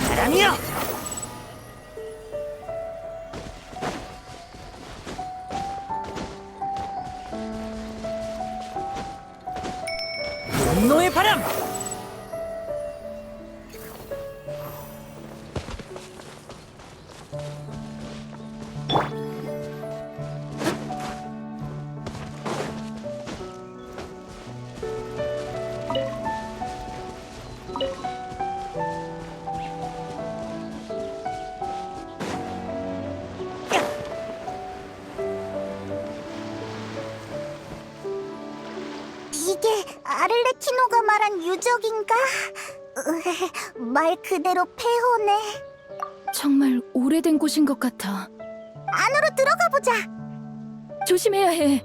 바람이여! 분노의 바람! 이게 아를레키노가 말한 유적인가? 말 그대로 폐허네. 정말 오래된 곳인 것 같아. 안으로 들어가 보자. 조심해야 해.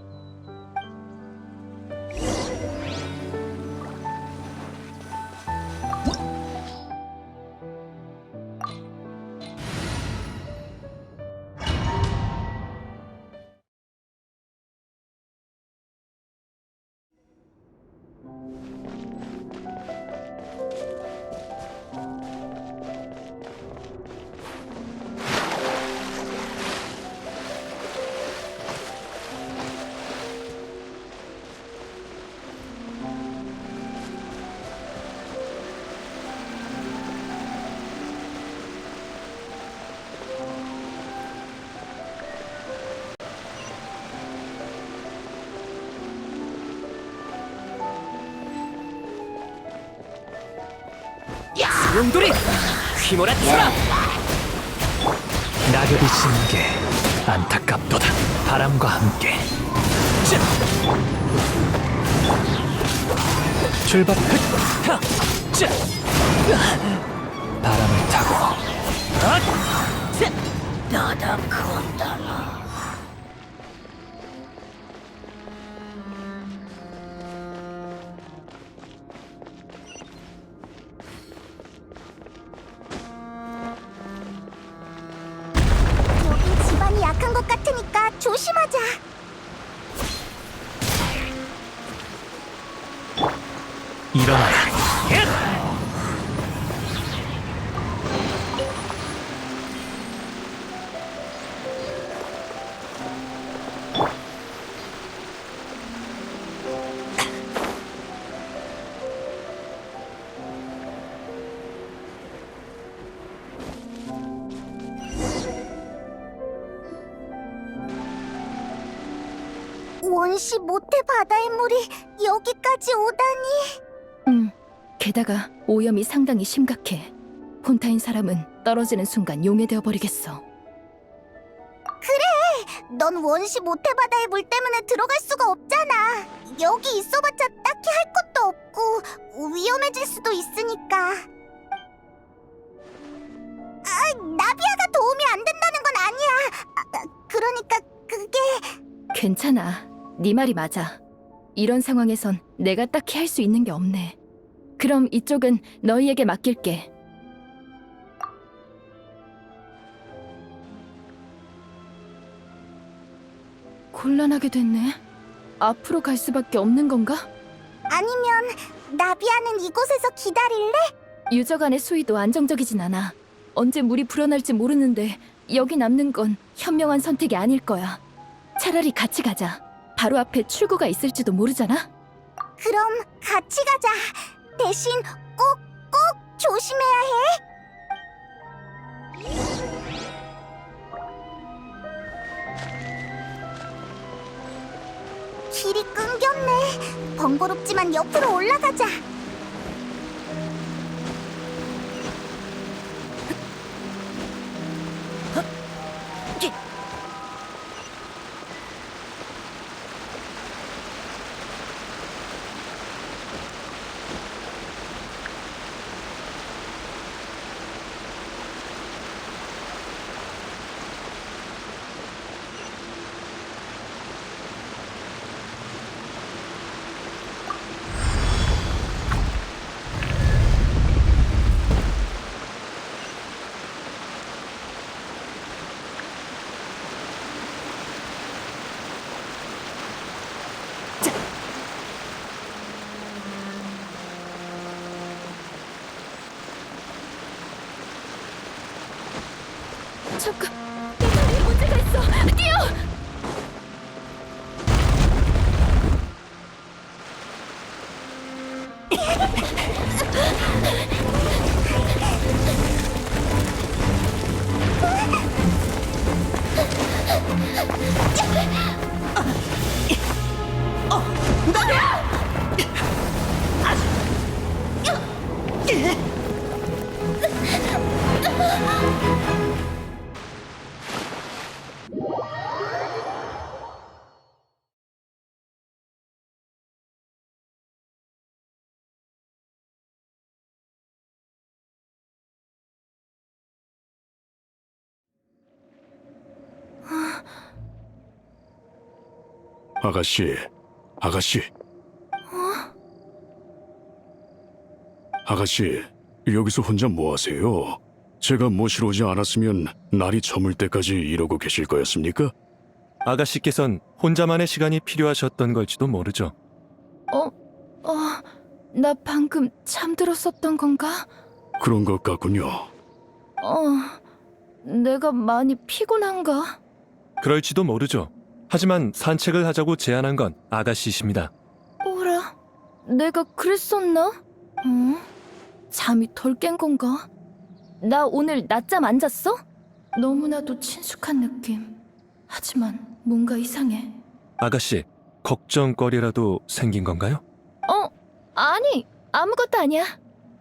용돌이 휘몰아쳐라! 낙엽이 지는 게 안타깝도다. 바람과 함께 자! 출발. 하! 자! 바람을 타고 앗! 자! 나다 건달라. 여긴 집안이 약한 것 같으니까 조심하자. 일어나라. 원시 모태 바다의 물이 여기까지 오다니. 게다가 오염이 상당히 심각해. 폰타인 사람은 떨어지는 순간 용해되어 버리겠어. 넌 원시 모태 바다의 물 때문에 들어갈 수가 없잖아. 여기 있어봤자 딱히 할 것도 없고 위험해질 수도 있으니까. 나비아가 도움이 안 된다는 건 아니야. 그러니까 그게... 괜찮아. 네 말이 맞아. 이런 상황에선 내가 딱히 할 수 있는 게 없네. 그럼 이쪽은 너희에게 맡길게. 곤란하게 됐네. 앞으로 갈 수밖에 없는 건가? 아니면 나비아는 이곳에서 기다릴래? 유적 안의 수위도 안정적이진 않아. 언제 물이 불어날지 모르는데 여기 남는 건 현명한 선택이 아닐 거야. 차라리 같이 가자. 바로 앞에 출구가 있을지도 모르잖아. 그럼 같이 가자. 대신 꼭 조심해야 해. 길이 끊겼네. 번거롭지만 옆으로 올라가자. 잠깐, 내 다리에 문제가 있어. 뛰어! 아가씨, 아가씨. 아가씨, 여기서 혼자 뭐 하세요? 제가 모시러 오지 않았으면 날이 저물 때까지 이러고 계실 거였습니까? 아가씨께선 혼자만의 시간이 필요하셨던 걸지도 모르죠. 나 방금 잠들었었던 건가? 그런 것 같군요. 내가 많이 피곤한가? 그럴지도 모르죠. 하지만 산책을 하자고 제안한 건 아가씨이십니다. 오라, 내가 그랬었나? 잠이 덜 깬 건가? 나 오늘 낮잠 안 잤어? 너무나도 친숙한 느낌. 하지만 뭔가 이상해. 아가씨, 걱정거리라도 생긴 건가요? 아니, 아무것도 아니야.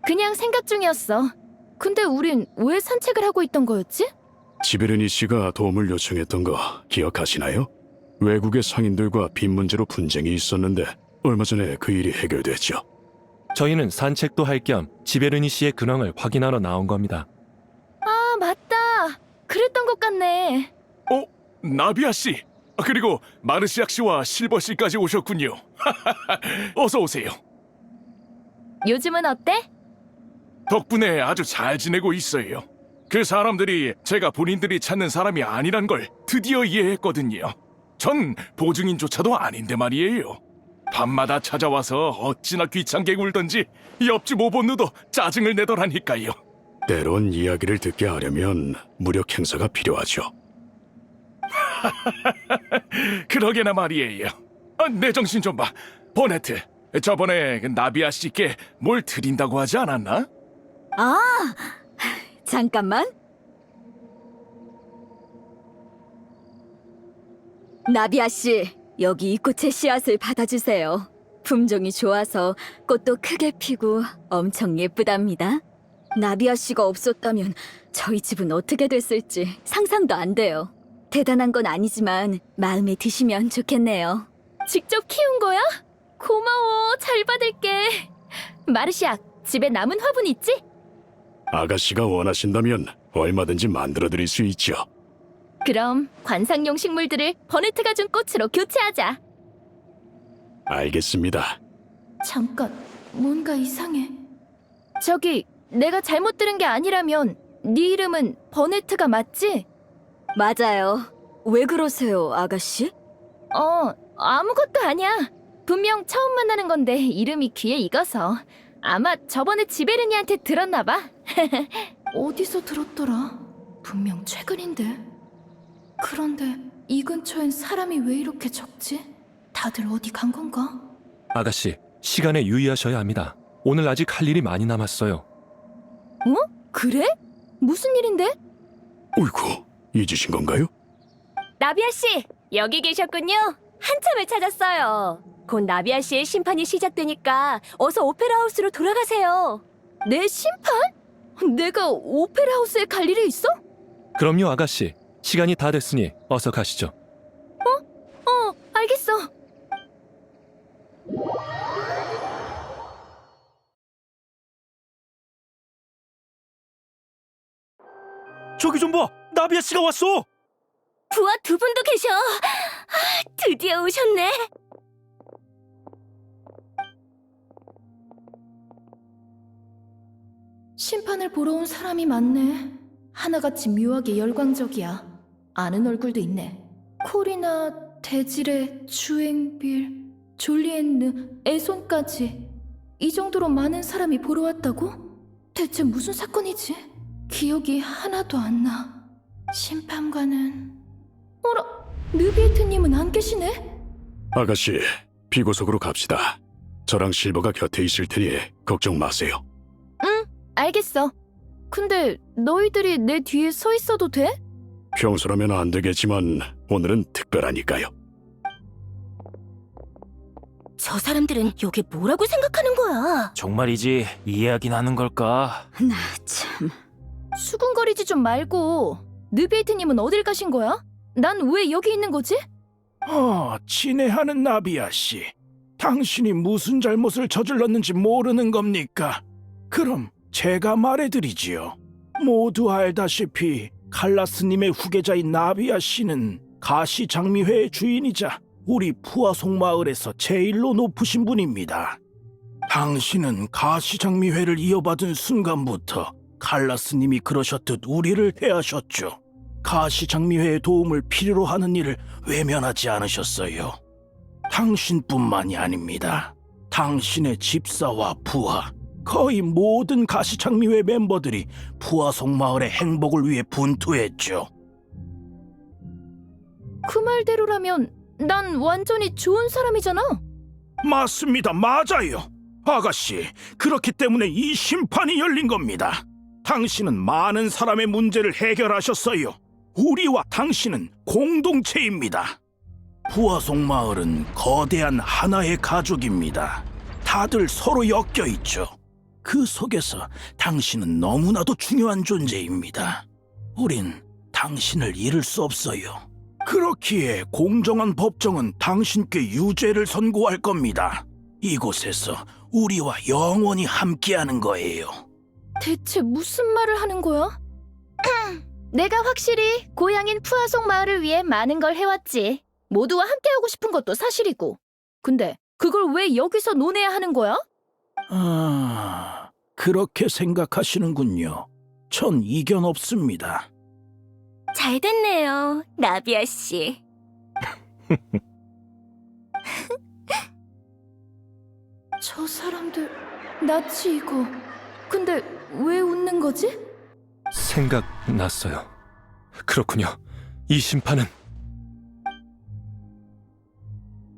그냥 생각 중이었어. 근데 우린 왜 산책을 하고 있던 거였지? 지베르니 씨가 도움을 요청했던 거 기억하시나요? 외국의 상인들과 빚 문제로 분쟁이 있었는데 얼마 전에 그 일이 해결됐죠. 저희는 산책도 할 겸 지베르니 씨의 근황을 확인하러 나온 겁니다. 아, 맞다. 그랬던 것 같네. 나비아 씨, 그리고 마르시악 씨와 실버 씨까지 오셨군요. 어서 오세요. 요즘은 어때? 덕분에 아주 잘 지내고 있어요. 그 사람들이 제가 본인들이 찾는 사람이 아니란 걸 드디어 이해했거든요. 전 보증인조차도 아닌데 말이에요. 밤마다 찾아와서 어찌나 귀찮게 굴던지 옆집 오본누도 짜증을 내더라니까요. 때론 이야기를 듣게 하려면 무력 행사가 필요하죠. 그러게나 말이에요. 내 정신 좀 봐. 버네트, 저번에 나비아 씨께 뭘 드린다고 하지 않았나? 잠깐만. 나비아 씨, 여기 이 꽃의 씨앗을 받아주세요. 품종이 좋아서 꽃도 크게 피고 엄청 예쁘답니다. 나비아 씨가 없었다면 저희 집은 어떻게 됐을지 상상도 안 돼요. 대단한 건 아니지만 마음에 드시면 좋겠네요. 직접 키운 거야? 고마워. 잘 받을게. 마르시악, 집에 남은 화분 있지? 아가씨가 원하신다면 얼마든지 만들어드릴 수 있죠. 그럼 관상용 식물들을 버네트가 준 꽃으로 교체하자. 알겠습니다. 잠깐, 뭔가 이상해. 저기, 내가 잘못 들은 게 아니라면 네 이름은 버네트가 맞지? 맞아요. 왜 그러세요, 아가씨? 아무것도 아니야. 분명 처음 만나는 건데 이름이 귀에 익어서. 아마 저번에 지베르니한테 들었나 봐. 어디서 들었더라? 분명 최근인데. 그런데 이 근처엔 사람이 왜 이렇게 적지? 다들 어디 간 건가? 아가씨, 시간에 유의하셔야 합니다. 오늘 아직 할 일이 많이 남았어요. 그래? 무슨 일인데? 어이구, 잊으신 건가요? 나비아 씨, 여기 계셨군요. 한참을 찾았어요. 곧 나비아 씨의 심판이 시작되니까 어서 오페라 하우스로 돌아가세요. 내 심판? 내가 오페라 하우스에 갈 일이 있어? 그럼요, 아가씨. 시간이 다 됐으니 어서 가시죠. 알겠어. 저기 좀 봐! 나비아 씨가 왔어! 부하 두 분도 계셔. 드디어 오셨네. 심판을 보러 온 사람이 많네. 하나같이 묘하게 열광적이야. 아는 얼굴도 있네. 콜이나 데지레, 주앵빌, 졸리엔느, 에손까지. 이 정도로 많은 사람이 보러 왔다고? 대체 무슨 사건이지? 기억이 하나도 안 나. 심판관은... 어라, 느비에트님은 안 계시네? 아가씨, 비고속으로 갑시다. 저랑 실버가 곁에 있을 테니 걱정 마세요. 알겠어. 근데 너희들이 내 뒤에 서 있어도 돼? 평소라면 안 되겠지만 오늘은 특별하니까요. 저 사람들은 여기 뭐라고 생각하는 거야? 정말이지 이해하긴 하는 걸까? 나 참. 수군거리지 좀 말고. 느비에트님은 어딜 가신 거야? 난 왜 여기 있는 거지? 친애하는 나비아 씨. 당신이 무슨 잘못을 저질렀는지 모르는 겁니까? 그럼 제가 말해드리지요. 모두 알다시피 칼라스님의 후계자인 나비아 씨는 가시장미회의 주인이자 우리 푸아송 마을에서 제일로 높으신 분입니다. 당신은 가시장미회를 이어받은 순간부터 칼라스님이 그러셨듯 우리를 대하셨죠. 가시장미회의 도움을 필요로 하는 일을 외면하지 않으셨어요. 당신뿐만이 아닙니다. 당신의 집사와 부하, 거의 모든 가시장미회 멤버들이 푸아송 마을의 행복을 위해 분투했죠. 그 말대로라면 난 완전히 좋은 사람이잖아. 맞습니다. 맞아요. 아가씨, 그렇기 때문에 이 심판이 열린 겁니다. 당신은 많은 사람의 문제를 해결하셨어요. 우리와 당신은 공동체입니다. 푸아송 마을은 거대한 하나의 가족입니다. 다들 서로 엮여 있죠. 그 속에서 당신은 너무나도 중요한 존재입니다. 우린 당신을 잃을 수 없어요. 그렇기에 공정한 법정은 당신께 유죄를 선고할 겁니다. 이곳에서 우리와 영원히 함께하는 거예요. 대체 무슨 말을 하는 거야? 내가 확실히 고향인 푸아송 마을을 위해 많은 걸 해왔지. 모두와 함께하고 싶은 것도 사실이고. 근데 그걸 왜 여기서 논해야 하는 거야? 그렇게 생각하시는군요. 전 이견 없습니다. 잘 됐네요, 나비아 씨. 저 사람들 낯이 이거. 근데 왜 웃는 거지? 생각났어요. 그렇군요. 이 심판은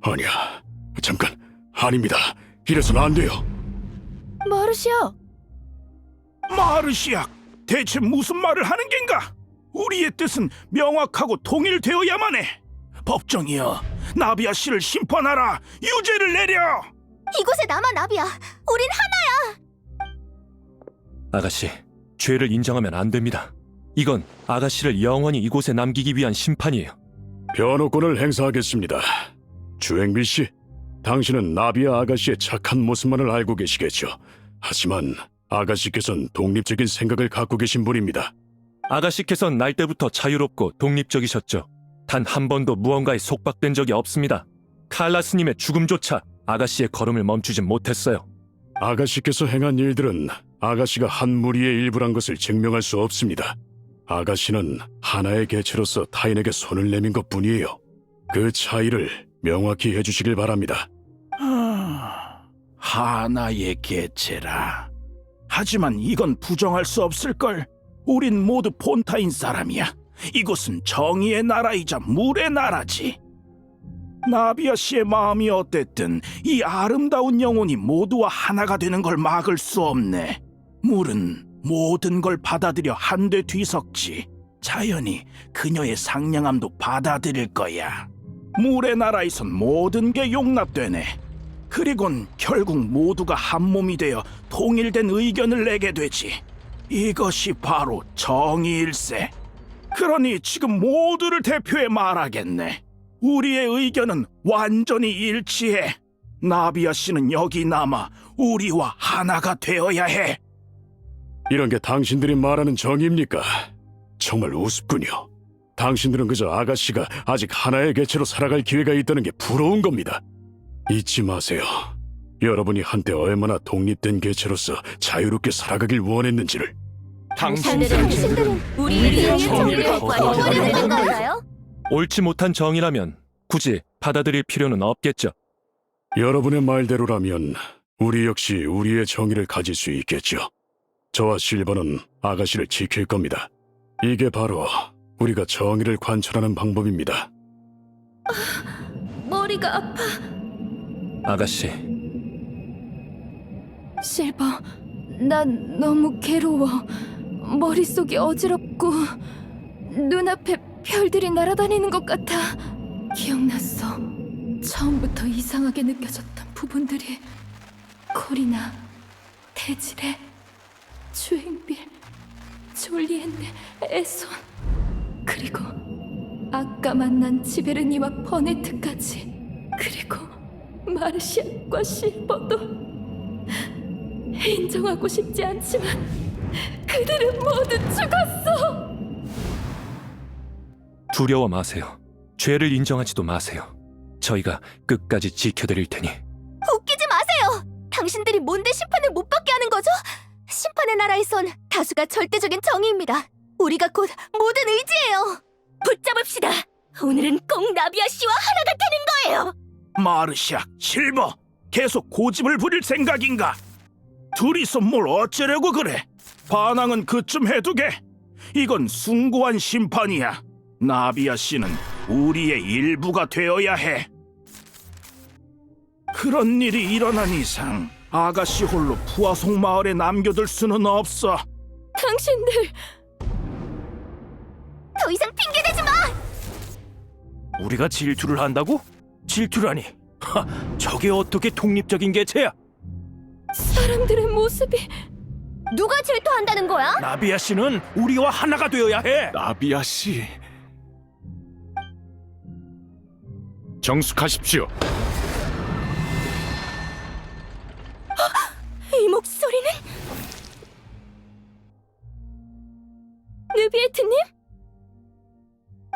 아니야, 잠깐, 아닙니다. 이래서는 안 돼요. 마르시아, 마르시악, 대체 무슨 말을 하는 겐가? 우리의 뜻은 명확하고 통일되어야만 해. 법정이여, 나비아 씨를 심판하라. 유죄를 내려. 이곳에 남아, 나비아. 우린 아가씨, 죄를 인정하면 안 됩니다. 이건 아가씨를 영원히 이곳에 남기기 위한 심판이에요. 변호권을 행사하겠습니다. 주행비 씨, 당신은 나비아 아가씨의 착한 모습만을 알고 계시겠죠. 하지만 아가씨께서는 독립적인 생각을 갖고 계신 분입니다. 아가씨께선 날 때부터 자유롭고 독립적이셨죠. 단 한 번도 무언가에 속박된 적이 없습니다. 칼라스님의 죽음조차 아가씨의 걸음을 멈추지 못했어요. 아가씨께서 행한 일들은 아가씨가 한 무리의 일부란 것을 증명할 수 없습니다. 아가씨는 하나의 개체로서 타인에게 손을 내민 것뿐이에요. 그 차이를 명확히 해주시길 바랍니다. 하나의 개체라. 하지만 이건 부정할 수 없을걸. 우린 모두 폰타인 사람이야. 이곳은 정의의 나라이자 물의 나라지. 나비아 씨의 마음이 어땠든 이 아름다운 영혼이 모두와 하나가 되는 걸 막을 수 없네. 물은 모든 걸 받아들여 한데 뒤섞지. 자연히 그녀의 상냥함도 받아들일 거야. 물의 나라에선 모든 게 용납되네. 그리곤 결국 모두가 한 몸이 되어 통일된 의견을 내게 되지. 이것이 바로 정의일세. 그러니 지금 모두를 대표해 말하겠네. 우리의 의견은 완전히 일치해. 나비아 씨는 여기 남아 우리와 하나가 되어야 해. 이런 게 당신들이 말하는 정의입니까? 정말 우습군요. 당신들은 그저 아가씨가 아직 하나의 개체로 살아갈 기회가 있다는 게 부러운 겁니다. 잊지 마세요. 여러분이 한때 얼마나 독립된 개체로서 자유롭게 살아가길 원했는지를. 당신들은 우리를 위해 정의를 거부하려는 건가요? 옳지 못한 정의라면 굳이 받아들일 필요는 없겠죠. 여러분의 말대로라면 우리 역시 우리의 정의를 가질 수 있겠죠. 저와 실버는 아가씨를 지킬 겁니다. 이게 바로 우리가 정의를 관철하는 방법입니다. 머리가 아파. 아가씨, 실버, 난 너무 괴로워. 머릿속이 어지럽고 눈앞에 별들이 날아다니는 것 같아. 기억났어. 처음부터 이상하게 느껴졌던 부분들이 코리나, 데지레, 주행빌, 졸리엔네, 에손, 그리고 아까 만난 지베르니와 버네트까지, 그리고 마르시아과 실버도. 인정하고 싶지 않지만 그들은 모두 죽었어. 두려워 마세요. 죄를 인정하지도 마세요. 저희가 끝까지 지켜드릴 테니. 웃기지 마세요. 당신들이 뭔데 심판을 못 받게 하는 거죠? 심판의 나라에선 다수가 절대적인 정의입니다. 우리가 곧 모든 의지예요. 붙잡읍시다. 오늘은 꼭 나비아 씨와 하나가 되는 거예요. 마르샤, 실버, 계속 고집을 부릴 생각인가? 둘이서 뭘 어쩌려고 그래? 반항은 그쯤 해두게. 이건 숭고한 심판이야. 나비아 씨는 우리의 일부가 되어야 해. 그런 일이 일어난 이상 아가씨 홀로 푸아송 마을에 남겨둘 수는 없어. 당신들 더 이상 핑계대지 마. 우리가 질투를 한다고? 질투라니. 저게 어떻게 독립적인 개체야? 사람들의 모습이 누가 질투한다는 거야? 나비아 씨는 우리와 하나가 되어야 해. 나비아 씨, 정숙하십시오. 이 목소리는 느비에트님?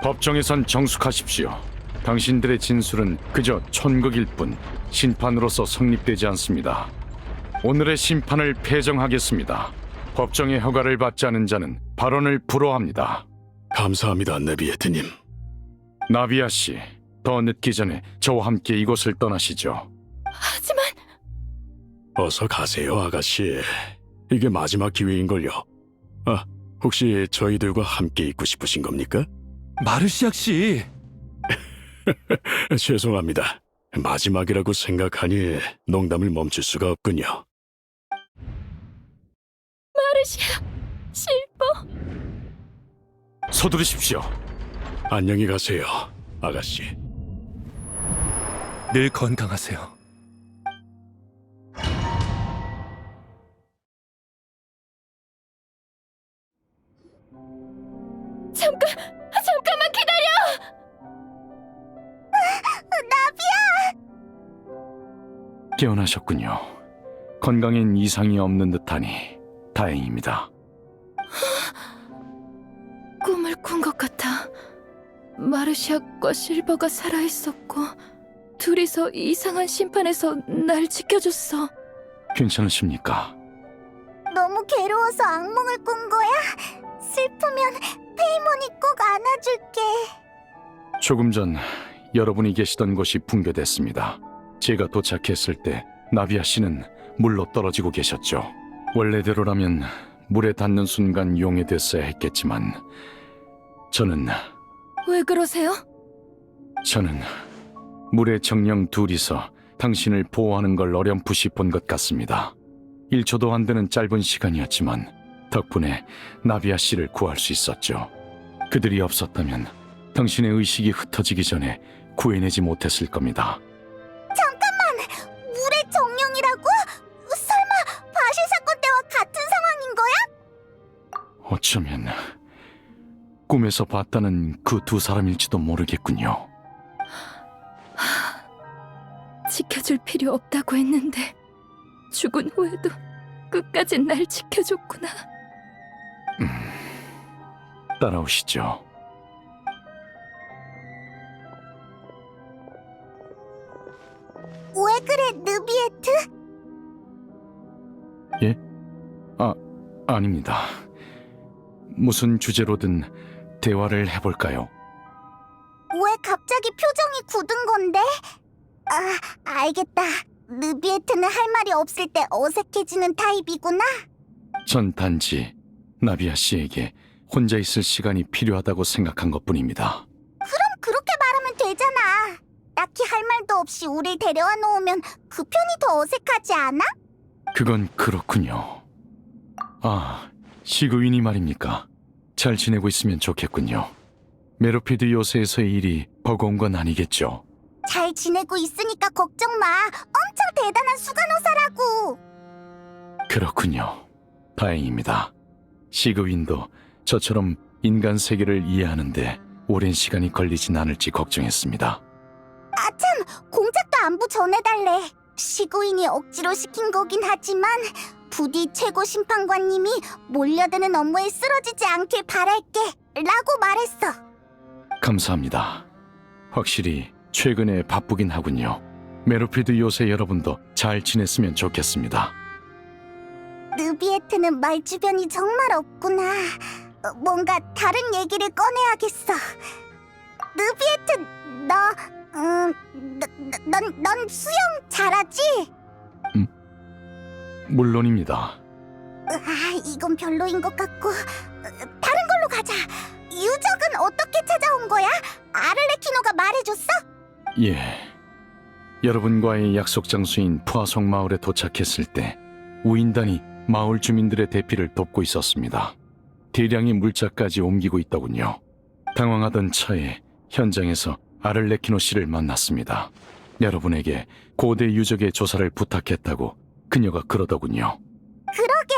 법정에선 정숙하십시오. 당신들의 진술은 그저 촌극일 뿐 심판으로서 성립되지 않습니다. 오늘의 심판을 폐정하겠습니다. 법정의 허가를 받지 않은 자는 발언을 불허합니다. 감사합니다, 네비에트님. 나비아 씨, 더 늦기 전에 저와 함께 이곳을 떠나시죠. 하지만 어서 가세요, 아가씨. 이게 마지막 기회인걸요. 아, 혹시 저희들과 함께 있고 싶으신 겁니까? 마르시악 씨, 죄송합니다. 마지막이라고 생각하니 농담을 멈출 수가 없군요. 마르시아, 실버. 서두르십시오. 안녕히 가세요, 아가씨. 늘 건강하세요. 잠깐만 기다려. 깨어나셨군요. 건강엔 이상이 없는 듯하니 다행입니다. 꿈을 꾼 것 같아. 마르시아과 실버가 살아있었고 둘이서 이상한 심판에서 날 지켜줬어. 괜찮으십니까? 너무 괴로워서 악몽을 꾼 거야? 슬프면 페이몬이 꼭 안아줄게. 조금 전 여러분이 계시던 곳이 붕괴됐습니다. 제가 도착했을 때 나비아 씨는 물로 떨어지고 계셨죠. 원래대로라면 물에 닿는 순간 용해됐어야 했겠지만 저는 왜 그러세요? 물에 정령 둘이서 당신을 보호하는 걸 어렴풋이 본 것 같습니다. 1초도 안 되는 짧은 시간이었지만 덕분에 나비아 씨를 구할 수 있었죠. 그들이 없었다면 당신의 의식이 흩어지기 전에 구해내지 못했을 겁니다. 물의 정령이라고? 설마 바실 사건 때와 같은 상황인 거야? 어쩌면 꿈에서 봤다는 그 두 사람일지도 모르겠군요. 지켜줄 필요 없다고 했는데 죽은 후에도 끝까지 날 지켜줬구나. 따라오시죠. 왜 그래, 느비에트? 예? 아닙니다. 무슨 주제로든 대화를 해볼까요? 왜 갑자기 표정이 굳은 건데? 아, 알겠다. 느비에트는 할 말이 없을 때 어색해지는 타입이구나. 전 단지 나비아 씨에게 혼자 있을 시간이 필요하다고 생각한 것뿐입니다. 그렇게 말하면 되잖아. 딱히 할 말도 없이 우릴 데려와 놓으면 그 편이 더 어색하지 않아? 그건 그렇군요. 아, 시그윈이 말입니까? 잘 지내고 있으면 좋겠군요. 메로피드 요새에서의 일이 버거운 건 아니겠죠? 잘 지내고 있으니까 걱정 마. 엄청 대단한 수간호사라고. 그렇군요. 다행입니다. 시그윈도 저처럼 인간 세계를 이해하는데 오랜 시간이 걸리진 않을지 걱정했습니다. 아참, 공작도 안부 전해달래. 시구인이 억지로 시킨 거긴 하지만 부디 최고 심판관님이 몰려드는 업무에 쓰러지지 않길 바랄게 라고 말했어. 감사합니다. 확실히 최근에 바쁘긴 하군요. 메로피드 요새 여러분도 잘 지냈으면 좋겠습니다. 느비에트는 말주변이 정말 없구나. 뭔가 다른 얘기를 꺼내야겠어. 느비에트, 넌 수영 잘하지? 물론입니다. 이건 별로인 것 같고 다른 걸로 가자. 유적은 어떻게 찾아온 거야? 아를레키노가 말해줬어? 예. 여러분과의 약속 장소인 푸아속 마을에 도착했을 때 우인단이 마을 주민들의 대피를 돕고 있었습니다. 대량의 물자까지 옮기고 있더군요. 당황하던 차에 현장에서 아를레키노 씨를 만났습니다. 여러분에게 고대 유적의 조사를 부탁했다고 그녀가 그러더군요. 그러게.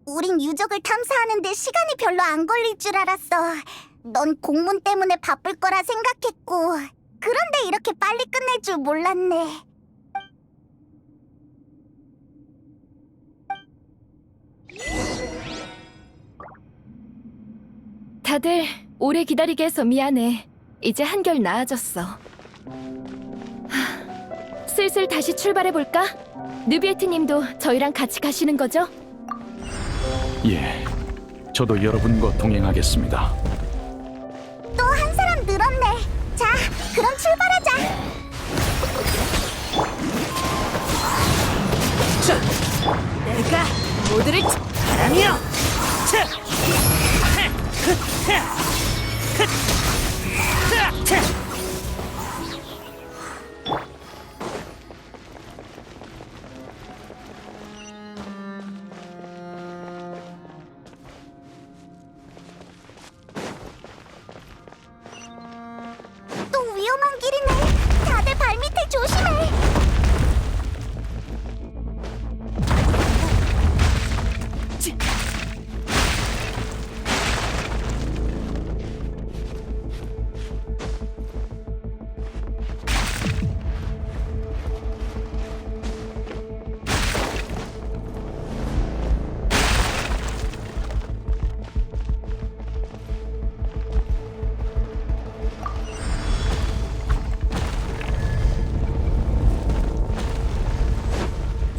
우린 유적을 탐사하는데 시간이 별로 안 걸릴 줄 알았어. 넌 공문 때문에 바쁠 거라 생각했고. 그런데 이렇게 빨리 끝낼 줄 몰랐네. 다들 오래 기다리게 해서 미안해. 이제 한결 나아졌어. 슬슬 다시 출발해볼까? 느비에트님도 저희랑 같이 가시는 거죠? 예. 저도 여러분과 동행하겠습니다. 또 한 사람 늘었네. 자, 그럼 출발하자. 내가 모두를 사랑이여! 또 위험한 길이네. 다들 발밑을 조심해.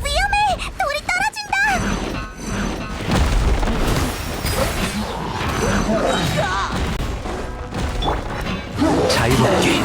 위험해. 돌이 떨어진다. 자유롭게.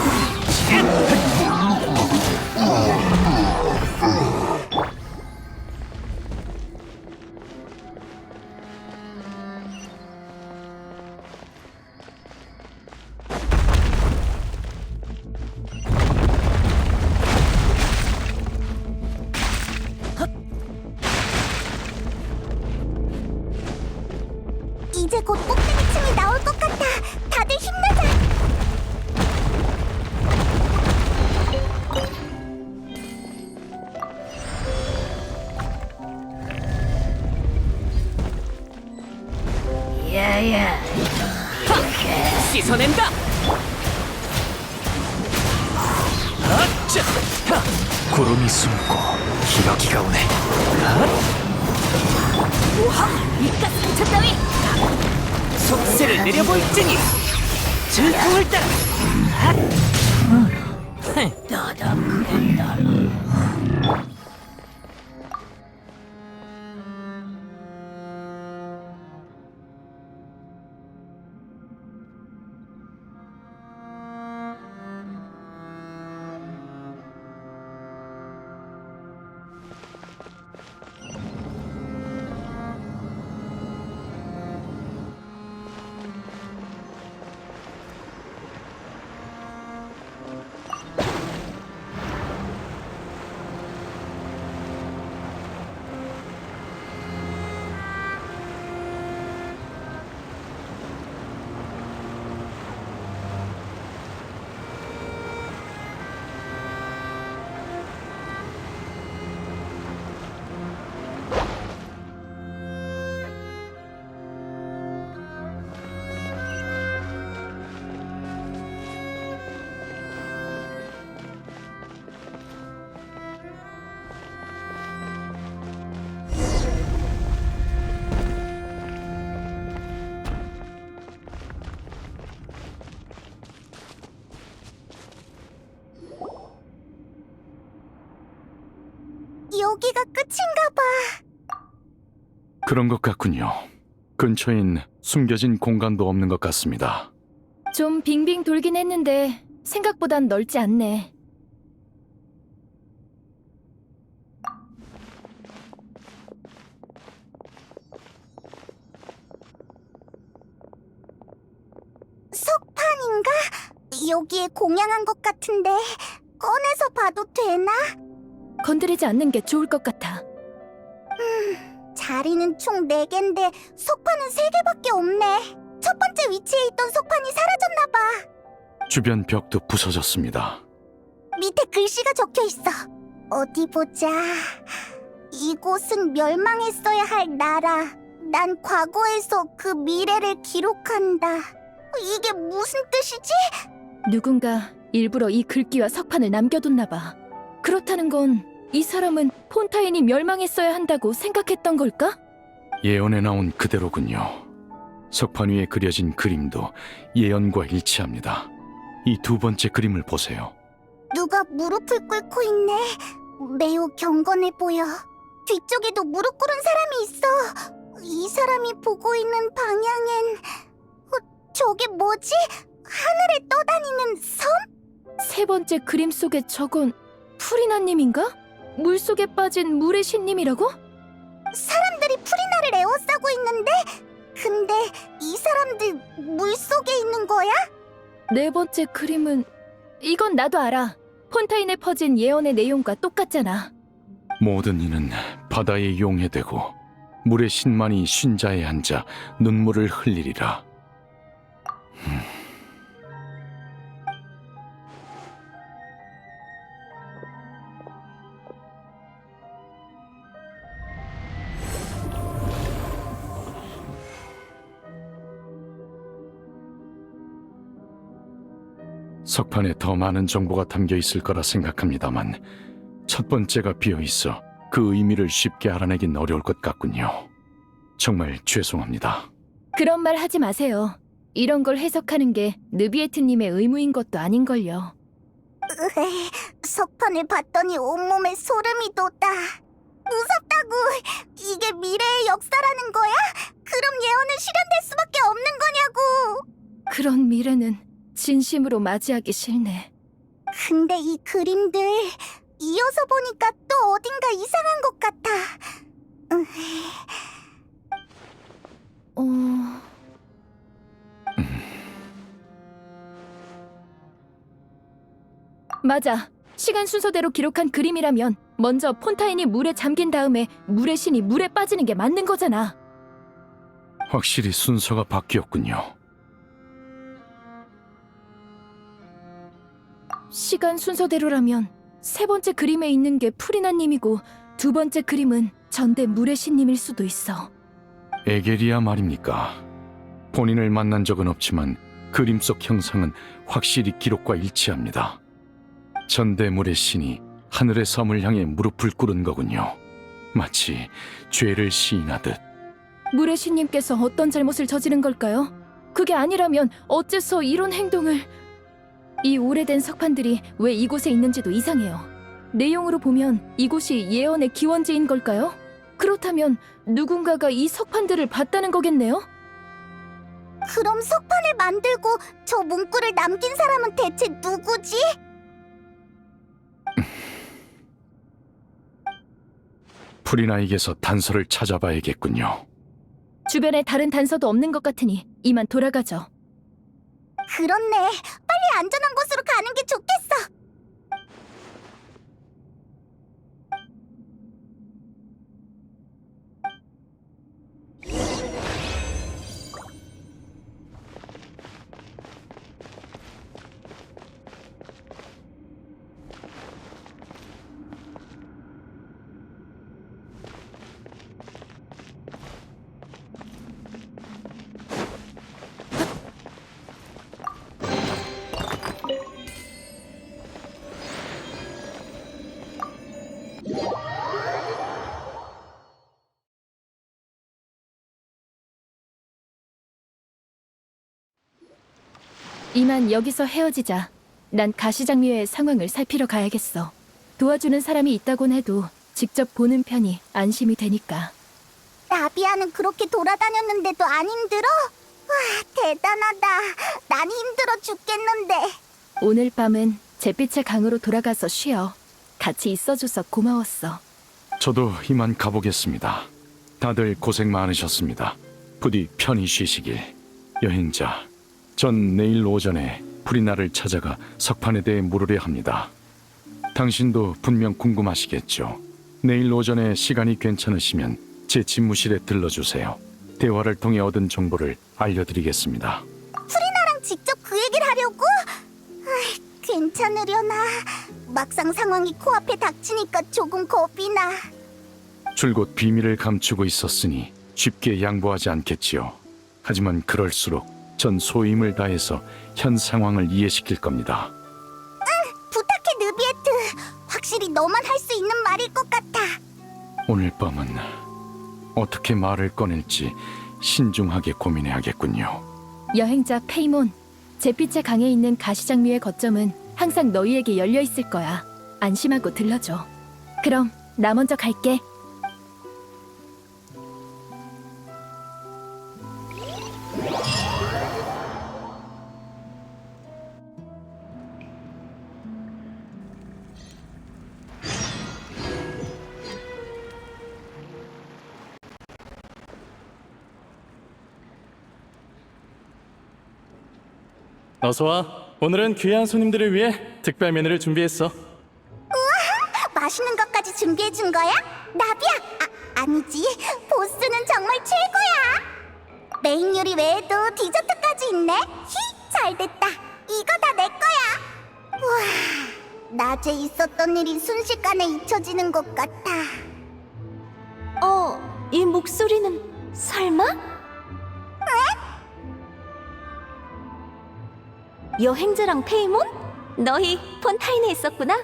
이제 곧 꼭대기층이 나올 것 같아. 다들 힘내자. 야야 씻어낸다. 구름이 숨고 기러기가 오네. 이깟 상처 따위 속세를 내려볼지니 질풍을 따라 여기가 끝인가 봐. 그런 것 같군요. 근처엔 숨겨진 공간도 없는 것 같습니다. 좀 빙빙 돌긴 했는데 생각보단 넓지 않네. 석판인가? 여기에 공양한 것 같은데 꺼내서 봐도 되나? 건드리지 않는 게 좋을 것 같아. 자리는 총 4개인데 석판은 3개밖에 없네. 첫 번째 위치에 있던 석판이 사라졌나 봐. 주변 벽도 부서졌습니다. 밑에 글씨가 적혀 있어. 어디 보자. 이곳은 멸망했어야 할 나라. 난 과거에서 그 미래를 기록한다. 이게 무슨 뜻이지? 누군가 일부러 이 글귀와 석판을 남겨뒀나 봐. 그렇다는 건 이 사람은 폰타인이 멸망했어야 한다고 생각했던 걸까? 예언에 나온 그대로군요. 석판 위에 그려진 그림도 예언과 일치합니다. 이 두 번째 그림을 보세요. 누가 무릎을 꿇고 있네. 매우 경건해 보여. 뒤쪽에도 무릎 꿇은 사람이 있어. 이 사람이 보고 있는 방향엔 저게 뭐지? 하늘에 떠다니는 섬? 세 번째 그림 속의 저건 프리나님인가? 물속에 빠진 물의 신님이라고? 사람들이 프리나를 에워싸고 있는데? 근데 이 사람들 물속에 있는 거야? 네 번째 그림은 이건 나도 알아. 폰타인에 퍼진 예언의 내용과 똑같잖아. 모든 이는 바다에 용해되고 물의 신만이 쉰자에 앉아 눈물을 흘리리라. 석판에 더 많은 정보가 담겨 있을 거라 생각합니다만 첫 번째가 비어 있어 그 의미를 쉽게 알아내긴 어려울 것 같군요. 정말 죄송합니다. 그런 말 하지 마세요. 이런 걸 해석하는 게 느비에트님의 의무인 것도 아닌걸요. 석판을 봤더니 온몸에 소름이 돋아. 무섭다고. 이게 미래의 역사라는 거야? 그럼 예언은 실현될 수밖에 없는 거냐고. 그런 미래는 진심으로 맞이하기 싫네. 근데 이 그림들 이어서 보니까 또 어딘가 이상한 것 같아. 맞아. 시간 순서대로 기록한 그림이라면 먼저 폰타인이 물에 잠긴 다음에 물의 신이 물에 빠지는 게 맞는 거잖아. 확실히 순서가 바뀌었군요. 시간 순서대로라면 세 번째 그림에 있는 게 프리나님이고 두 번째 그림은 전대 물의 신님일 수도 있어. 에게리아 말입니까? 본인을 만난 적은 없지만 그림 속 형상은 확실히 기록과 일치합니다. 전대물의 신이 하늘의 섬을 향해 무릎을 꿇은 거군요. 마치 죄를 시인하듯. 물의 신님께서 어떤 잘못을 저지른 걸까요? 그게 아니라면 어째서 이런 행동을... 이 오래된 석판들이 왜 이곳에 있는지도 이상해요. 내용으로 보면 이곳이 예언의 기원지인 걸까요? 그렇다면 누군가가 이 석판들을 봤다는 거겠네요? 그럼 석판을 만들고 저 문구를 남긴 사람은 대체 누구지? 프리나에게서 단서를 찾아봐야겠군요. 주변에 다른 단서도 없는 것 같으니 이만 돌아가죠. 그렇네. 빨리 안전한 곳으로 가는 게 좋겠어. 이만 여기서 헤어지자. 난 가시장미회의 상황을 살피러 가야겠어. 도와주는 사람이 있다곤 해도 직접 보는 편이 안심이 되니까. 나비야는 그렇게 돌아다녔는데도 안 힘들어? 와, 대단하다. 난 힘들어 죽겠는데. 오늘 밤은 잿빛의 강으로 돌아가서 쉬어. 같이 있어줘서 고마웠어. 저도 이만 가보겠습니다. 다들 고생 많으셨습니다. 부디 편히 쉬시길. 여행자, 전 내일 오전에 프리나를 찾아가 석판에 대해 물으려 합니다. 당신도 분명 궁금하시겠죠. 내일 오전에 시간이 괜찮으시면 제 집무실에 들러주세요. 대화를 통해 얻은 정보를 알려드리겠습니다. 프리나랑 직접 그 얘기를 하려고? 괜찮으려나? 막상 상황이 코앞에 닥치니까 조금 겁이 나. 줄곧 비밀을 감추고 있었으니 쉽게 양보하지 않겠지요. 하지만 그럴수록 전 소임을 다해서 현 상황을 이해시킬 겁니다. 부탁해, 느비에트. 확실히 너만 할 수 있는 말일 것 같아. 오늘 밤은 어떻게 말을 꺼낼지 신중하게 고민해야겠군요. 여행자 페이몬, 잿빛의 강에 있는 가시장미의 거점은 항상 너희에게 열려 있을 거야. 안심하고 들러줘. 그럼 나 먼저 갈게. 어서 와. 오늘은 귀한 손님들을 위해 특별 메뉴를 준비했어. 맛있는 것까지 준비해 준 거야? 나비야! 아니지. 보스는 정말 최고야. 메인 요리 외에도 디저트까지 있네. 잘 됐다. 이거 다 내 거야. 우와, 낮에 있었던 일이 순식간에 잊혀지는 것 같아. 이 목소리는 설마? 여행자랑 페이몬? 너희 폰타인에 있었구나?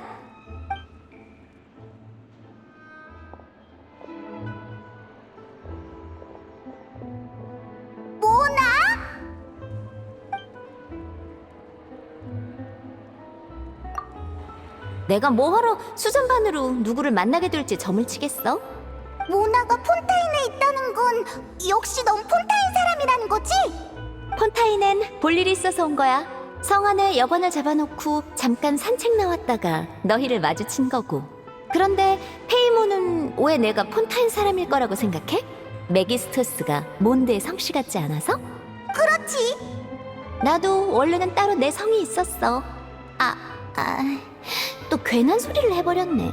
뭐나? 내가 뭐하러 수전반으로 누구를 만나게 될지 점을 치겠어? 모나가 폰타인에 있다는 건 역시 넌 폰타인 사람이라는 거지? 폰타인엔 볼 일이 있어서 온 거야. 성 안에 여관을 잡아놓고 잠깐 산책 나왔다가 너희를 마주친 거고. 그런데 페이몬은 왜 내가 폰타인 사람일 거라고 생각해? 메기스토스가 몬드의 성씨 같지 않아서? 그렇지. 나도 원래는 따로 내 성이 있었어. 또 괜한 소리를 해버렸네.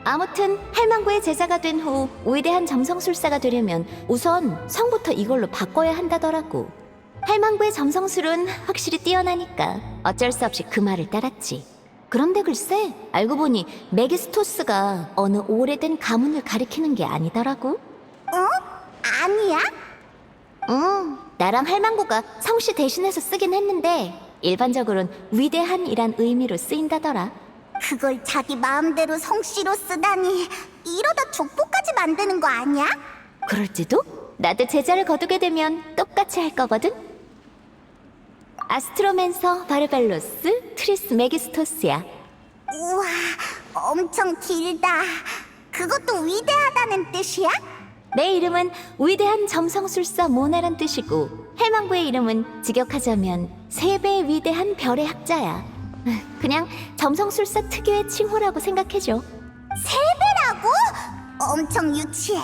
아무튼 할망구의 제자가 된 후 위대한 점성술사가 되려면 우선 성부터 이걸로 바꿔야 한다더라고. 할망구의 점성술은 확실히 뛰어나니까 어쩔 수 없이 그 말을 따랐지. 그런데 글쎄 알고 보니 메기스토스가 어느 오래된 가문을 가리키는 게 아니더라고. 아니야? 응, 나랑 할망구가 성씨 대신해서 쓰긴 했는데 일반적으로는 위대한이란 의미로 쓰인다더라. 그걸 자기 마음대로 성씨로 쓰다니. 이러다 족보까지 만드는 거 아니야? 그럴지도? 나도 제자를 거두게 되면 똑같이 할 거거든? 아스트로맨서 바르벨로스 트리스 메기스토스야. 우와, 엄청 길다. 그것도 위대하다는 뜻이야? 내 이름은 위대한 점성술사 모나란 뜻이고 할망구의 이름은 직역하자면 3배의 위대한 별의 학자야. 그냥 점성술사 특유의 칭호라고 생각해줘. 3배라고? 엄청 유치해.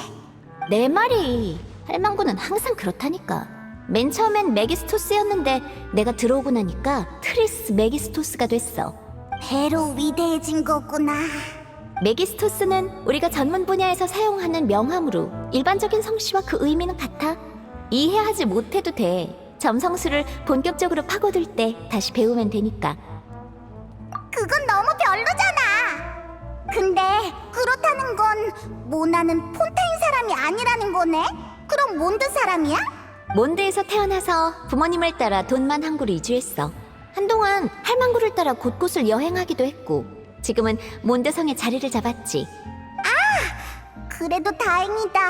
내 말이 할망구는 항상 그렇다니까. 맨 처음엔 메기스토스였는데 내가 들어오고 나니까 트리스 메기스토스가 됐어. 배로 위대해진 거구나. 메기스토스는 우리가 전문 분야에서 사용하는 명함으로 일반적인 성씨와 그 의미는 같아. 이해하지 못해도 돼. 점성술을 본격적으로 파고들 때 다시 배우면 되니까. 그건 너무 별로잖아. 근데 그렇다는 건 모나는 폰타인 사람이 아니라는 거네? 그럼 몬드 사람이야? 몬드에서 태어나서 부모님을 따라 돈만 항구로 이주했어. 한동안 할망구를 따라 곳곳을 여행하기도 했고 지금은 몬드성에 자리를 잡았지. 그래도 다행이다.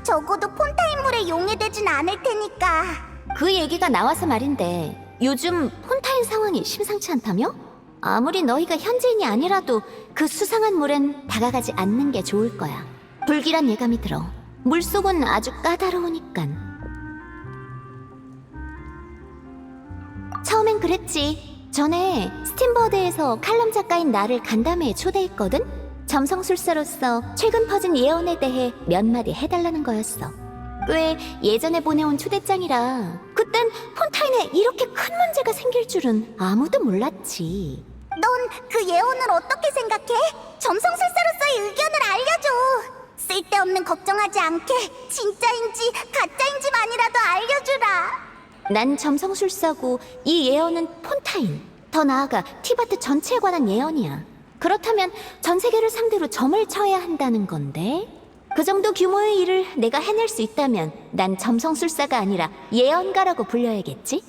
적어도 폰타인물에 용해되진 않을 테니까. 그 얘기가 나와서 말인데 요즘 폰타인 상황이 심상치 않다며? 아무리 너희가 현지인이 아니라도 그 수상한 물엔 다가가지 않는 게 좋을 거야. 불길한 예감이 들어. 물속은 아주 까다로우니깐. 처음엔 그랬지. 전에 스팀버드에서 칼럼 작가인 나를 간담회에 초대했거든? 점성술사로서 최근 퍼진 예언에 대해 몇 마디 해달라는 거였어. 꽤 예전에 보내온 초대장이라 그땐 폰타인에 이렇게 큰 문제가 생길 줄은 아무도 몰랐지. 넌 그 예언을 어떻게 생각해? 점성술사로서의 의견을 알려줘. 쓸데없는 걱정하지 않게 진짜인지 가짜인지만이라도 알려주라. 난 점성술사고 이 예언은 폰타인, 더 나아가 티바트 전체에 관한 예언이야. 그렇다면 전 세계를 상대로 점을 쳐야 한다는 건데, 그 정도 규모의 일을 내가 해낼 수 있다면 난 점성술사가 아니라 예언가라고 불려야겠지?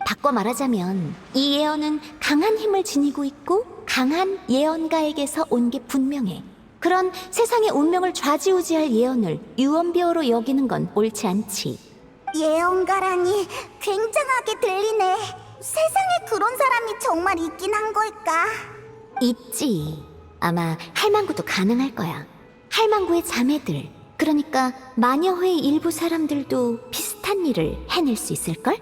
바꿔 말하자면 이 예언은 강한 힘을 지니고 있고 강한 예언가에게서 온 게 분명해. 그런 세상의 운명을 좌지우지할 예언을 유언비어로 여기는 건 옳지 않지. 예언가라니 굉장하게 들리네. 세상에 그런 사람이 정말 있긴 한 걸까? 있지. 아마 할망구도 가능할 거야. 할망구의 자매들, 그러니까 마녀회의 일부 사람들도 비슷한 일을 해낼 수 있을걸?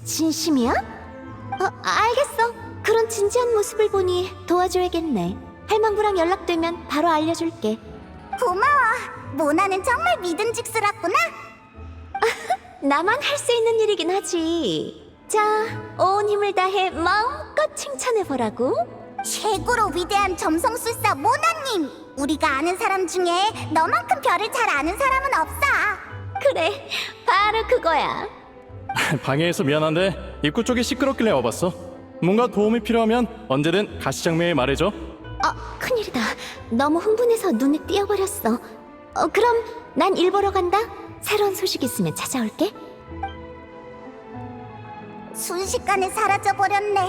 진심이야? 알겠어. 그런 진지한 모습을 보니 도와줘야겠네. 할망구랑 연락되면 바로 알려줄게. 고마워. 모나는 정말 믿음직스럽구나. 나만 할 수 있는 일이긴 하지. 자, 온 힘을 다해 마음껏 칭찬해보라고. 최고로 위대한 점성술사 모나님! 우리가 아는 사람 중에 너만큼 별을 잘 아는 사람은 없어. 그래, 바로 그거야. 방해해서 미안한데 입구 쪽이 시끄럽길래 와봤어. 뭔가 도움이 필요하면 언제든 가시장면에 말해줘. 큰일이다. 너무 흥분해서 눈에 띄어버렸어. 그럼 난 일 보러 간다. 새로운 소식 있으면 찾아올게. 순식간에 사라져버렸네.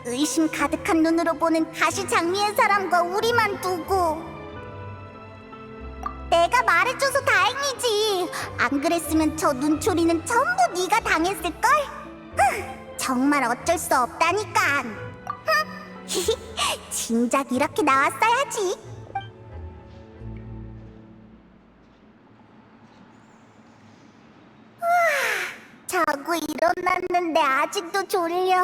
의심 가득한 눈으로 보는 가시장미의 사람과 우리만 두고. 내가 말해줘서 다행이지. 안 그랬으면 저 눈초리는 전부 네가 당했을걸? 정말 어쩔 수 없다니까. 진작 이렇게 나왔어야지. 자고 일어났는데 아직도 졸려.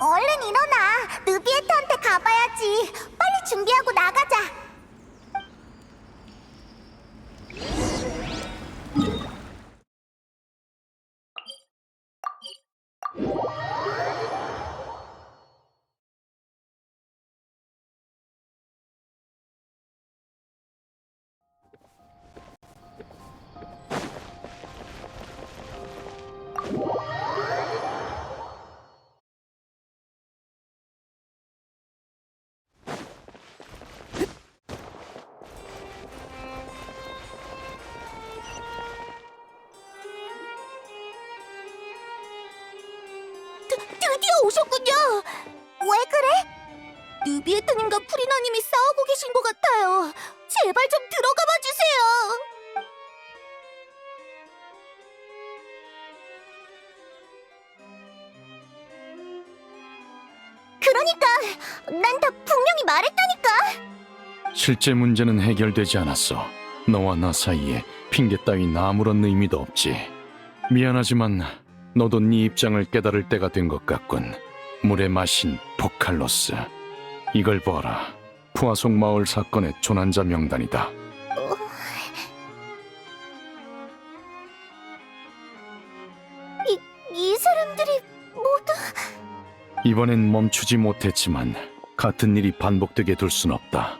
얼른 일어나. 느비에트한테 가봐야지. 빨리 준비하고 나가자. 드디어 오셨군요. 왜 그래? 느비에트님과 프리나님이 싸우고 계신 것 같아요. 제발 좀 들어가 봐 주세요. 그러니까 난 다 분명히 말했다니까. 실제 문제는 해결되지 않았어. 너와 나 사이에 핑계 따윈 아무런 의미도 없지. 미안하지만 너도 네 입장을 깨달을 때가 된 것 같군. 물의 마신 포칼로스. 이걸 보아라. 푸아속 마을 사건의 조난자 명단이다. 이 사람들이 모두... 이번엔 멈추지 못했지만 같은 일이 반복되게 둘 순 없다.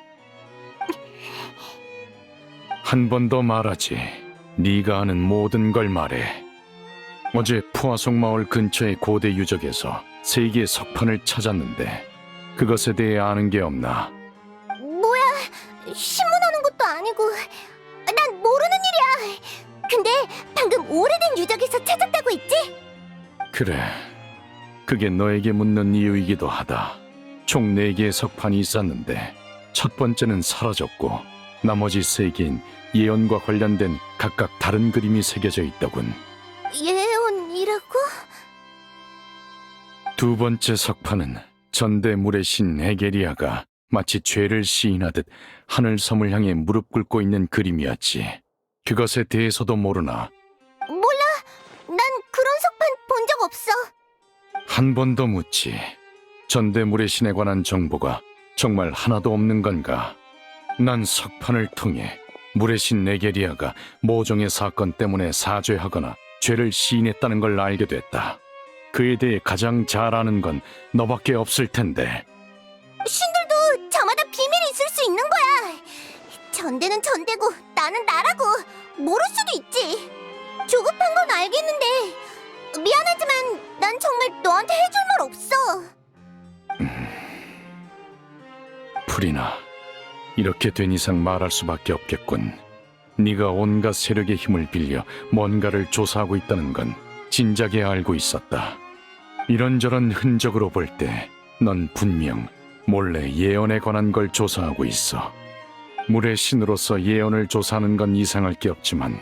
한 번 더 말하지. 네가 아는 모든 걸 말해. 어제 푸아속 마을 근처의 고대 유적에서 세 개의 석판을 찾았는데 그것에 대해 아는 게 없나? 뭐야, 신문하는 것도 아니고 난 모르는 일이야. 근데 방금 오래된 유적에서 찾았다고 했지? 그래, 그게 너에게 묻는 이유이기도 하다. 총 4개의 석판이 있었는데 첫 번째는 사라졌고 나머지 3개인 예언과 관련된 각각 다른 그림이 새겨져 있더군. 예언이라고? 두 번째 석판은 전대물의 신 에게리아가 마치 죄를 시인하듯 하늘섬을 향해 무릎 꿇고 있는 그림이었지. 그것에 대해서도 모르나 몰라. 난 그런 석판 본 적 없어. 한 번 더 묻지. 전대물의 신에 관한 정보가 정말 하나도 없는 건가? 난 석판을 통해 물의 신 에게리아가 모종의 사건 때문에 사죄하거나 죄를 시인했다는 걸 알게 됐다. 그에 대해 가장 잘 아는 건 너밖에 없을 텐데. 신들도 저마다 비밀이 있을 수 있는 거야. 전대는 전대고 나는 나라고. 모를 수도 있지. 조급한 건 알겠는데 미안하지만 난 정말 너한테 해줄 말 없어. 프리나, 이렇게 된 이상 말할 수밖에 없겠군. 네가 온갖 세력의 힘을 빌려 뭔가를 조사하고 있다는 건 진작에 알고 있었다. 이런저런 흔적으로 볼 때 넌 분명 몰래 예언에 관한 걸 조사하고 있어. 물의 신으로서 예언을 조사하는 건 이상할 게 없지만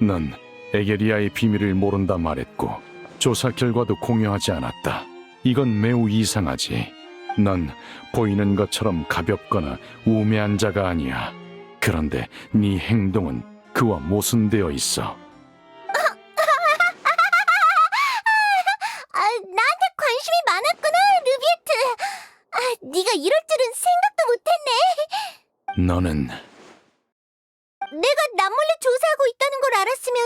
넌 에게리아의 비밀을 모른다 말했고 조사 결과도 공유하지 않았다. 이건 매우 이상하지. 넌 보이는 것처럼 가볍거나 우매한 자가 아니야. 그런데 네 행동은 그와 모순되어 있어. 나한테 관심이 많았구나, 루비에트. 네가 이럴 줄은 생각도 못했네. 너는 내가 남몰래 조사하고 있다는 걸 알았으면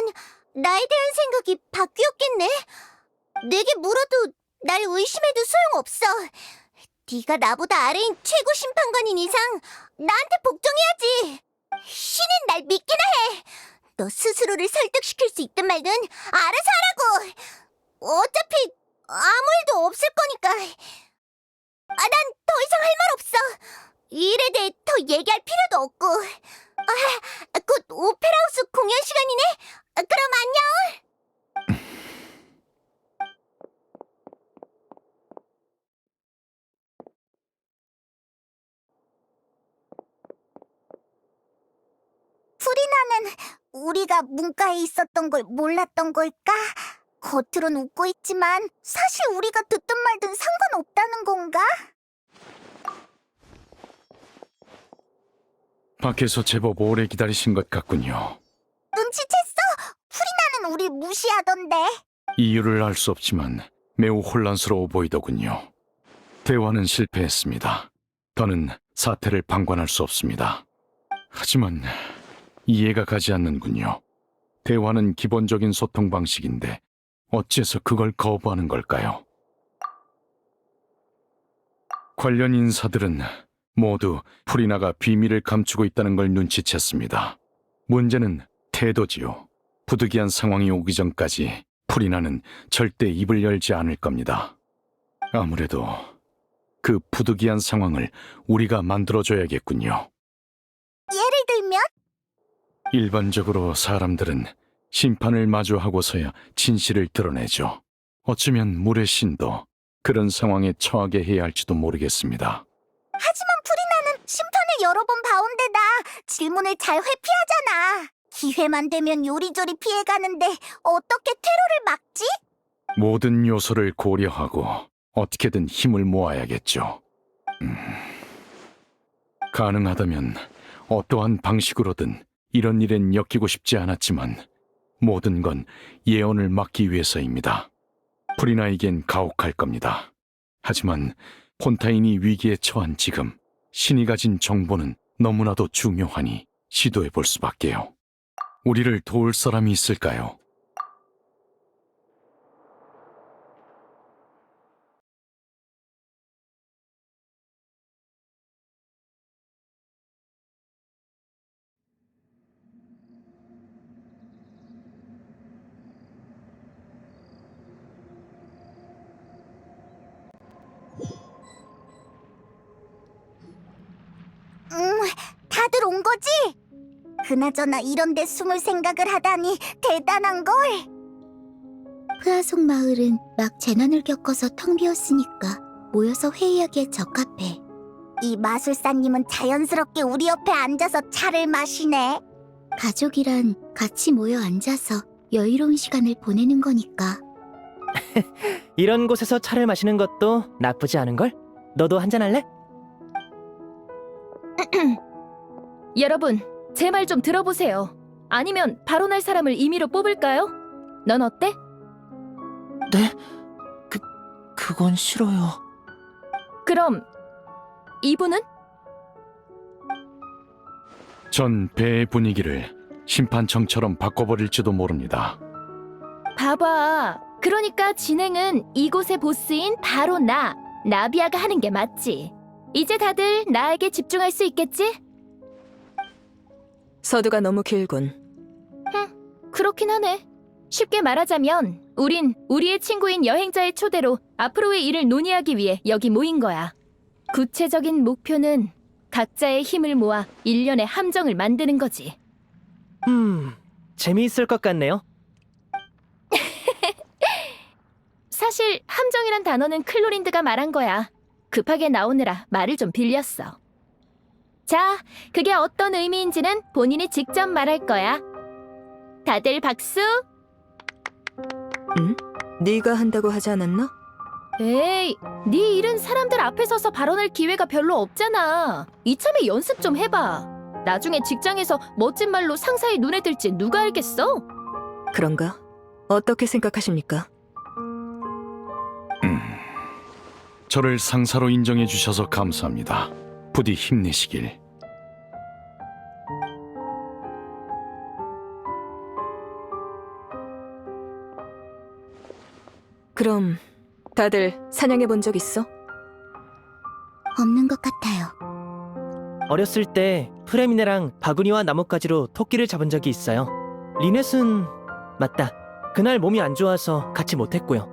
나에 대한 생각이 바뀌었겠네. 내게 물어도 날 의심해도 소용없어. 네가 나보다 아래인 최고 심판관인 이상 나한테 복종해야지. 신은 날 믿기나 해. 너 스스로를 설득시킬 수 있든 말든 알아서 하라고. 어차피 아무 일도 없을 거니까. 난 더 이상 할 말 없어. 이 일에 대해 더 얘기할 필요도 없고. 곧 오페라하우스 공연 시간이네. 그럼 안녕. 프리나는 우리가 문과에 있었던 걸 몰랐던 걸까? 겉으론 웃고 있지만 사실 우리가 듣든 말든 상관없다는 건가? 밖에서 제법 오래 기다리신 것 같군요. 눈치챘어? 프리나는 우리 무시하던데. 이유를 알 수 없지만 매우 혼란스러워 보이더군요. 대화는 실패했습니다. 더는 사태를 방관할 수 없습니다. 하지만 이해가 가지 않는군요. 대화는 기본적인 소통 방식인데 어째서 그걸 거부하는 걸까요? 관련 인사들은 모두 프리나가 비밀을 감추고 있다는 걸 눈치챘습니다. 문제는 태도지요. 부득이한 상황이 오기 전까지 프리나는 절대 입을 열지 않을 겁니다. 아무래도 그 부득이한 상황을 우리가 만들어줘야겠군요. 예를 들면? 일반적으로 사람들은 심판을 마주하고서야 진실을 드러내죠. 어쩌면 물의 신도 그런 상황에 처하게 해야 할지도 모르겠습니다. 하지만 프리나는 심판을 여러 번 봐온데다 질문을 잘 회피하잖아. 기회만 되면 요리조리 피해가는데 어떻게 테러를 막지? 모든 요소를 고려하고 어떻게든 힘을 모아야겠죠. 가능하다면 어떠한 방식으로든 이런 일엔 엮이고 싶지 않았지만 모든 건 예언을 막기 위해서입니다. 프리나에겐 가혹할 겁니다. 하지만 폰타인이 위기에 처한 지금 신이 가진 정보는 너무나도 중요하니 시도해 볼 수밖에요. 우리를 도울 사람이 있을까요? 다들 온 거지? 그나저나 이런 데 숨을 생각을 하다니 대단한걸. 프아송 마을은 막 재난을 겪어서 텅 비었으니까 모여서 회의하기에 적합해. 이 마술사님은 자연스럽게 우리 옆에 앉아서 차를 마시네. 가족이란 같이 모여 앉아서 여유로운 시간을 보내는 거니까. 이런 곳에서 차를 마시는 것도 나쁘지 않은걸? 너도 한잔 할래? 여러분, 제 말 좀 들어보세요. 아니면 발언할 사람을 임의로 뽑을까요? 넌 어때? 네? 그건 싫어요. 그럼 이분은? 전 배의 분위기를 심판청처럼 바꿔버릴지도 모릅니다. 봐봐. 그러니까 진행은 이곳의 보스인 바로 나비아가 하는 게 맞지. 이제 다들 나에게 집중할 수 있겠지? 서두가 너무 길군. 그렇긴 하네. 쉽게 말하자면 우린 우리의 친구인 여행자의 초대로 앞으로의 일을 논의하기 위해 여기 모인 거야. 구체적인 목표는 각자의 힘을 모아 일련의 함정을 만드는 거지. 재미있을 것 같네요. 사실 함정이란 단어는 클로린드가 말한 거야. 급하게 나오느라 말을 좀 빌렸어. 자, 그게 어떤 의미인지는 본인이 직접 말할 거야. 다들 박수! 응? 네가 한다고 하지 않았나? 에이, 네 일은 사람들 앞에 서서 발언할 기회가 별로 없잖아. 이참에 연습 좀 해봐. 나중에 직장에서 멋진 말로 상사의 눈에 들지 누가 알겠어? 그런가? 어떻게 생각하십니까? 저를 상사로 인정해 주셔서 감사합니다. 부디 힘내시길. 그럼 다들 사냥해 본 적 있어? 없는 것 같아요. 어렸을 때 프레미네랑 바구니와 나뭇가지로 토끼를 잡은 적이 있어요. 리넷은 맞다. 그날 몸이 안 좋아서 같이 못했고요.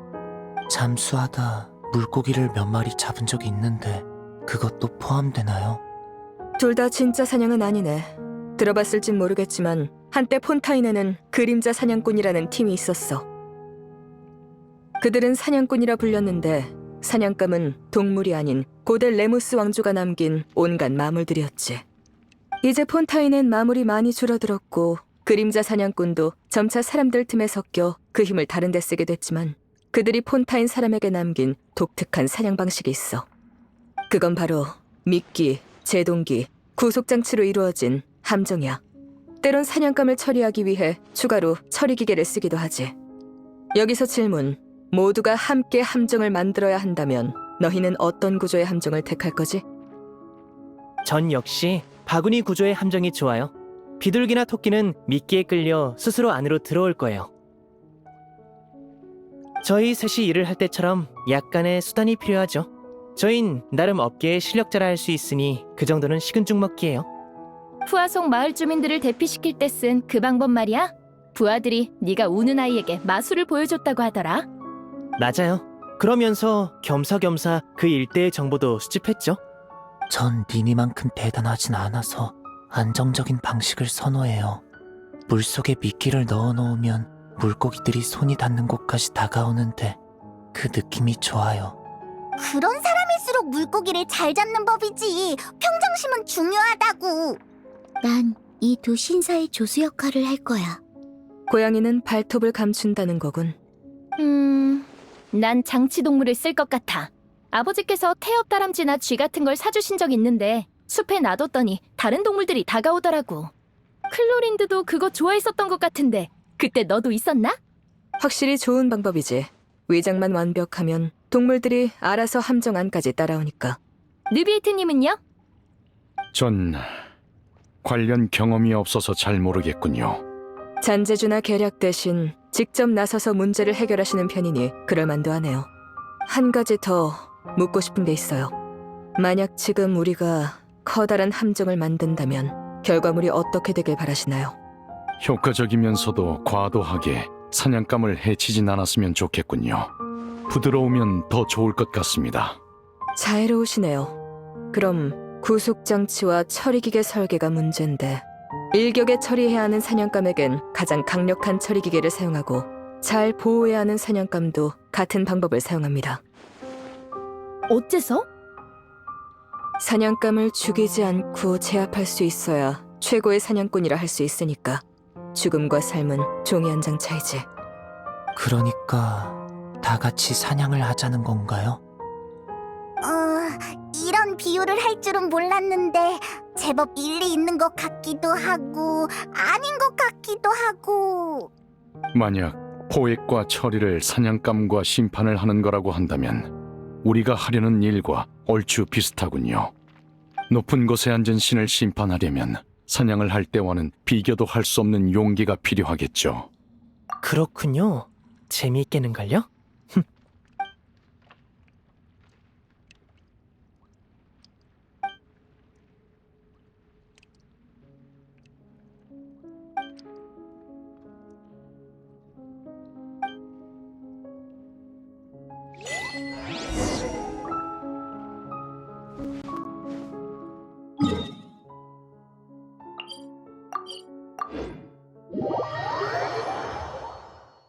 잠수하다 물고기를 몇 마리 잡은 적이 있는데 그것도 포함되나요? 둘 다 진짜 사냥은 아니네. 들어봤을진 모르겠지만 한때 폰타인에는 그림자 사냥꾼이라는 팀이 있었어. 그들은 사냥꾼이라 불렸는데 사냥감은 동물이 아닌 고대 레무스 왕조가 남긴 온갖 마물들이었지. 이제 폰타인엔 마물이 많이 줄어들었고 그림자 사냥꾼도 점차 사람들 틈에 섞여 그 힘을 다른 데 쓰게 됐지만 그들이 폰타인 사람에게 남긴 독특한 사냥 방식이 있어. 그건 바로 미끼, 제동기, 구속장치로 이루어진 함정이야. 때론 사냥감을 처리하기 위해 추가로 처리기계를 쓰기도 하지. 여기서 질문. 모두가 함께 함정을 만들어야 한다면 너희는 어떤 구조의 함정을 택할 거지? 전 역시 바구니 구조의 함정이 좋아요. 비둘기나 토끼는 미끼에 끌려 스스로 안으로 들어올 거예요. 저희 셋이 일을 할 때처럼 약간의 수단이 필요하죠. 저흰 나름 업계의 실력자라 할 수 있으니 그 정도는 식은 죽 먹기예요. 푸아송 마을 주민들을 대피시킬 때 쓴 그 방법 말이야? 부하들이 네가 우는 아이에게 마술을 보여줬다고 하더라. 맞아요. 그러면서 겸사겸사 그 일대의 정보도 수집했죠. 전 니니만큼 대단하진 않아서 안정적인 방식을 선호해요. 물속에 미끼를 넣어놓으면 물고기들이 손이 닿는 곳까지 다가오는데 그 느낌이 좋아요. 그런 사람일수록 물고기를 잘 잡는 법이지. 평정심은 중요하다고. 난 이 두 신사의 조수 역할을 할 거야. 고양이는 발톱을 감춘다는 거군. 난 장치동물을 쓸 것 같아. 아버지께서 태엽 다람쥐나 쥐 같은 걸 사주신 적 있는데 숲에 놔뒀더니 다른 동물들이 다가오더라고. 클로린드도 그거 좋아했었던 것 같은데 그때 너도 있었나? 확실히 좋은 방법이지. 위장만 완벽하면 동물들이 알아서 함정 안까지 따라오니까. 느비에트님은요? 전 관련 경험이 없어서 잘 모르겠군요. 잔재주나 계략 대신 직접 나서서 문제를 해결하시는 편이니 그럴만도 하네요. 한 가지 더 묻고 싶은 게 있어요. 만약 지금 우리가 커다란 함정을 만든다면 결과물이 어떻게 되길 바라시나요? 효과적이면서도 과도하게 사냥감을 해치진 않았으면 좋겠군요. 부드러우면 더 좋을 것 같습니다. 자애로우시네요. 그럼 구속장치와 처리기계 설계가 문제인데 일격에 처리해야 하는 사냥감에겐 가장 강력한 처리기계를 사용하고 잘 보호해야 하는 사냥감도 같은 방법을 사용합니다. 어째서? 사냥감을 죽이지 않고 제압할 수 있어야 최고의 사냥꾼이라 할 수 있으니까 죽음과 삶은 종이 한 장 차이지. 그러니까 다 같이 사냥을 하자는 건가요? 이런 비유를 할 줄은 몰랐는데 제법 일리 있는 것 같기도 하고 아닌 것 같기도 하고. 만약 포획과 처리를 사냥감과 심판을 하는 거라고 한다면 우리가 하려는 일과 얼추 비슷하군요. 높은 곳에 앉은 신을 심판하려면 사냥을 할 때와는 비교도 할 수 없는 용기가 필요하겠죠. 그렇군요. 재미있겠는걸요?